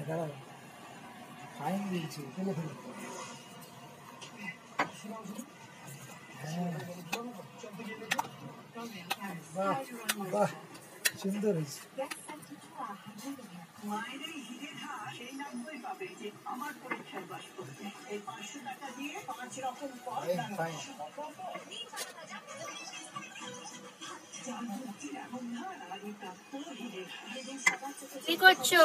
দাঁড়াও, ফাইন দিয়েছি, ফেলে ফেলে। হ্যাঁ, বাহ বাহ, সুন্দর হয়েছে। ফাইন। কি করছো?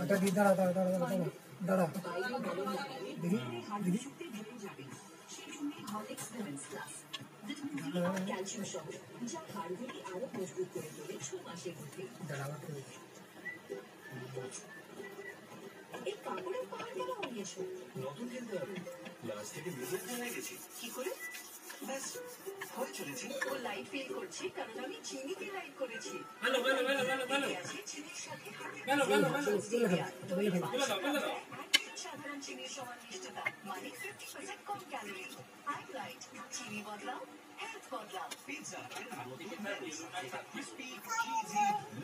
ওটা দিয়ে দাঁড়া দাঁড়া দাঁড়া দাঁড়া দাঁড়া দেখি দেখি। সাধারণ চিনির সমান মিষ্টতা, মানে 50% কম ক্যালোরি। হাইলাইট, চিনি বদলাও, হেলথ বদলাও।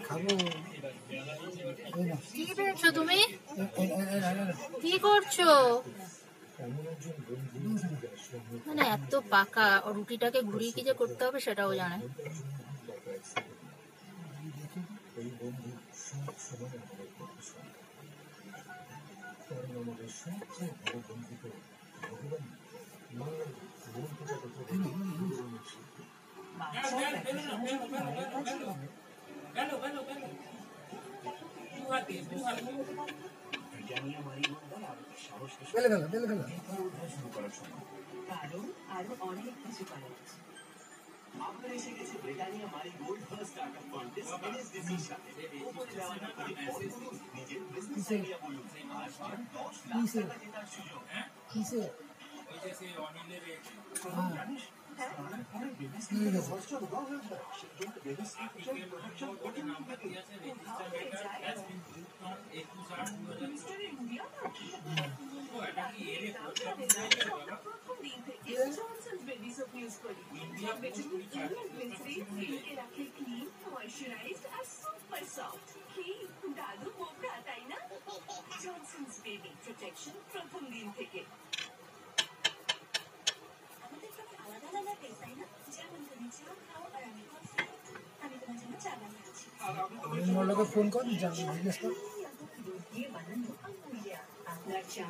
খাবো। কি পেয়েছো তুমি? কি করছো? মানে এত পাকা, রুটিটাকে ঘুরিয়ে কি যে করতে হবে সেটাও জানে। ফেলে ফেলা ফেলে ফেলা। আরো অনেক কিছু করা আছে। আপনার এসে গেছে ব্রিটানিয়া মারি গোল্ড ফার্স্ট স্টার্টআপ কন্টেস্ট এনএসডিসির সাথে। উপরে দেওয়া নাম্বারে কল করুন, নিজের বিজনেস আইডিয়া বলুন, আর পান 10 লাখ টাকা জেতার সুযোগ। কিসে? ওই যে সে অনিলের জানিস অনেক বিজনেস ভার্চুয়াল ওয়ার্ল্ড হয়ে যায়, সেজন্য বিজনেস প্রোডাকশন ওটা নাম্বার দিয়ে আছে register letter has been booked for 21/8/2024 mystery India ও এটা কি এর প্রোডাক্ট বাবা প্রথম দিন থেকে জনসনস বেবি সোপ ইউজ করি। ইন্ডিয়া রাখে ক্লিন, ময়শ্চারাইজড আর সুপার সফট। কি দাদু পোকা, তাই না? জনসনস বেবি প্রোটেকশন প্রথম দিন থেকে। আমাদের সবাই আলাদা আলাদা টেস্ট, তাই না? যেমন তুমি চা খাও আর আমি কফি। আমি তোমার জন্য চা বানিয়েছি। মোর লোকে ফোন কর, জিজ্ঞেস কর। বানানো আমুলিয়া আপনার চা